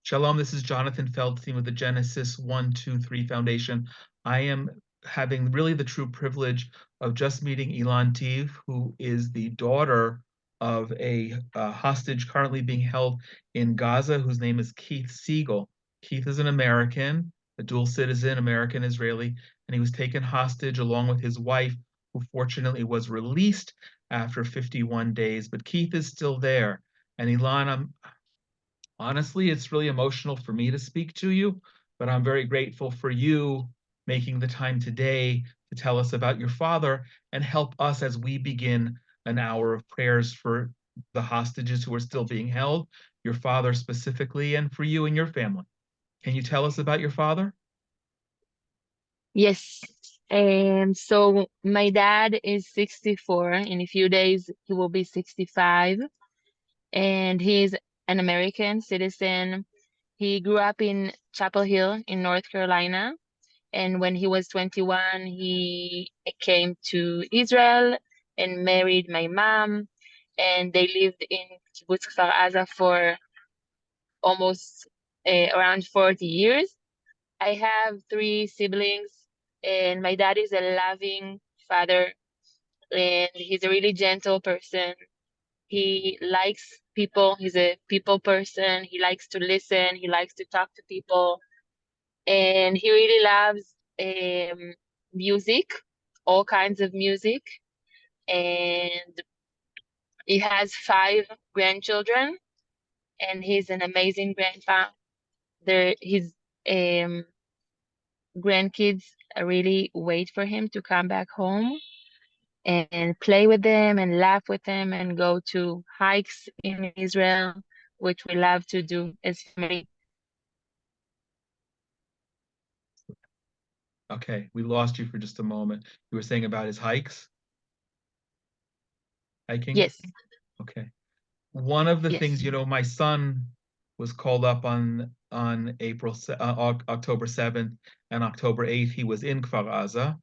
Shalom, this is Jonathan Feldstein with the Genesis 123 Foundation. I am having really the true privilege of just meeting Elan, who is the daughter of a hostage currently being held in Gaza, whose name is Keith Siegel. Keith is an American, a dual citizen, American Israeli, and he was taken hostage along with his wife, who fortunately was released after 51 days. But Keith is still there. And Elan, honestly, it's really emotional for me to speak to you, but I'm very grateful for you making the time today to tell us about your father and help us as we begin an hour of prayers for the hostages who are still being held, your father specifically, and for you and your family. Can you tell us about your father? Yes. So my dad is 64. In a few days, he will be 65. And he's an American citizen. He grew up in Chapel Hill in North Carolina. And when he was 21, he came to Israel and married my mom. And they lived in Kibbutz Kfar Aza for almost around 40 years. I have three siblings, and my dad is a loving father, and he's a really gentle person. He likes people. He's a people person. He likes to listen. He likes to talk to people, and he really loves music, all kinds of music. And he has five grandchildren, and he's an amazing grandpa. His um, grandkids really wait for him to come back home and play with them and laugh with them and go to hikes in Israel, which we love to do as family. Okay, we lost you for just a moment. You were saying about his hiking? Yes, Okay. One of the yes. things, my son was called up on October 7th and October 8th. He was in Kfar Aza.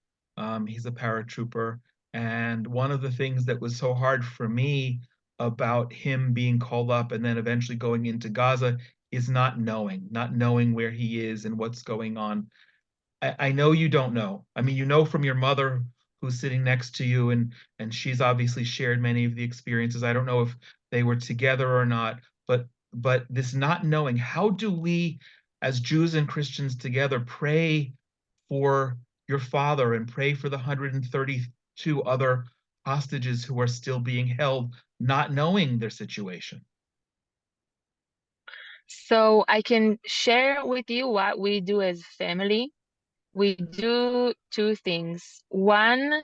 He's a paratrooper. And one of the things that was so hard for me about him being called up and then eventually going into Gaza is not knowing where he is and what's going on. I know you don't know. I mean, you know from your mother who's sitting next to you, and she's obviously shared many of the experiences. I don't know if they were together or not, but this not knowing, how do we as Jews and Christians together pray for your father and pray for the 132 other hostages who are still being held, not knowing their situation? So I can share with you what we do as family. We do two things. One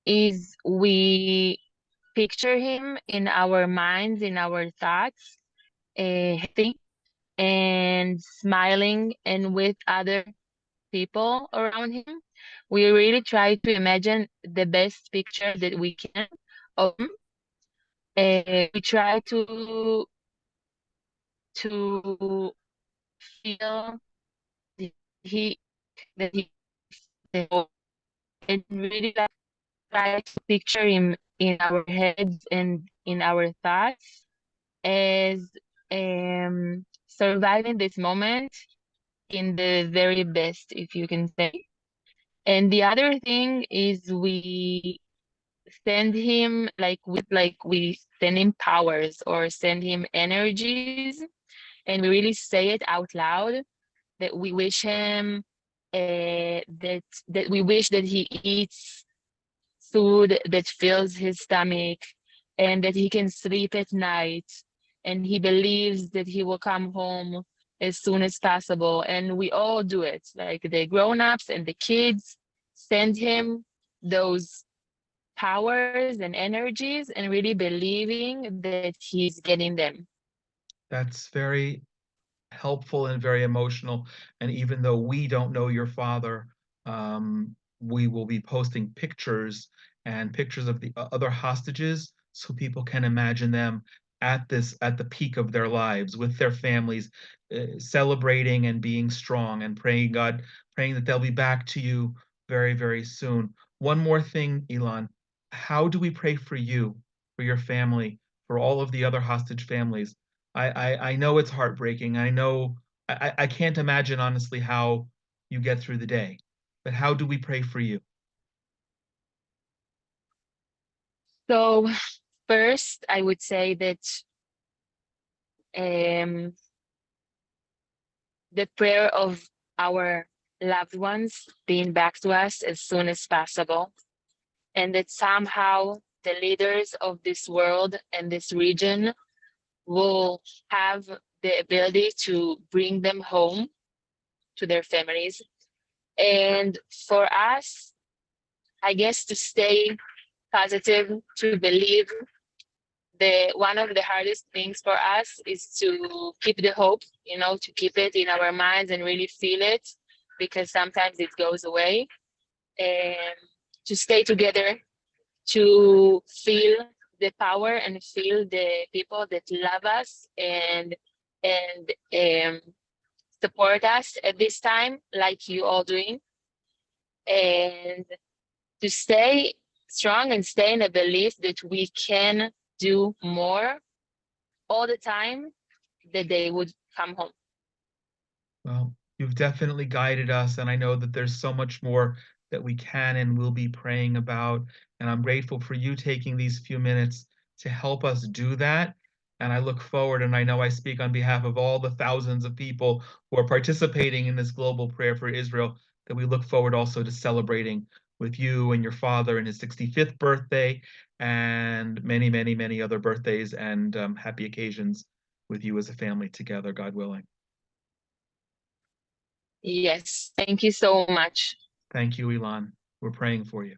is we picture him in our minds, in our thoughts, healthy and smiling and with other people around him. We really try to imagine the best picture that we can of him. We try to feel that he that he and really like try to picture him in our heads and in our thoughts as surviving this moment in the very best, if you can say. And the other thing is we send him we send him powers or send him energies, and we really say it out loud that we wish him that we wish that he eats food that fills his stomach and that he can sleep at night, and he believes that he will come home as soon as possible. And we all do it, like the grown-ups and the kids send him those powers and energies and really believing that he's getting them. That's very helpful and very emotional. And even though we don't know your father, we will be posting pictures and pictures of the other hostages so people can imagine them at the peak of their lives with their families, celebrating and being strong and praying that they'll be back to you very, very soon. One more thing, Elan, how do we pray for you, for your family, for all of the other hostage families? I know it's heartbreaking. I know I can't imagine honestly how you get through the day. But how do we pray for you? So first, I would say that um, the prayer of our loved ones being back to us as soon as possible, and that somehow the leaders of this world and this region will have the ability to bring them home to their families. And for us, I guess to stay positive, to believe. The one of the hardest things for us is to keep the hope, to keep it in our minds and really feel it, because sometimes it goes away. And to stay together, to feel the power and feel the people that love us and support us at this time, like you all doing, and to stay strong and stay in a belief that we can do more all the time, that they would come home. Well, you've definitely guided us, and I know that there's so much more that we can and will be praying about. And I'm grateful for you taking these few minutes to help us do that. And I look forward, and I know I speak on behalf of all the thousands of people who are participating in this global prayer for Israel, that we look forward also to celebrating with you and your father and his 65th birthday, and many, many, many other birthdays and happy occasions with you as a family together, God willing. Yes, thank you so much. Thank you, Elan. We're praying for you.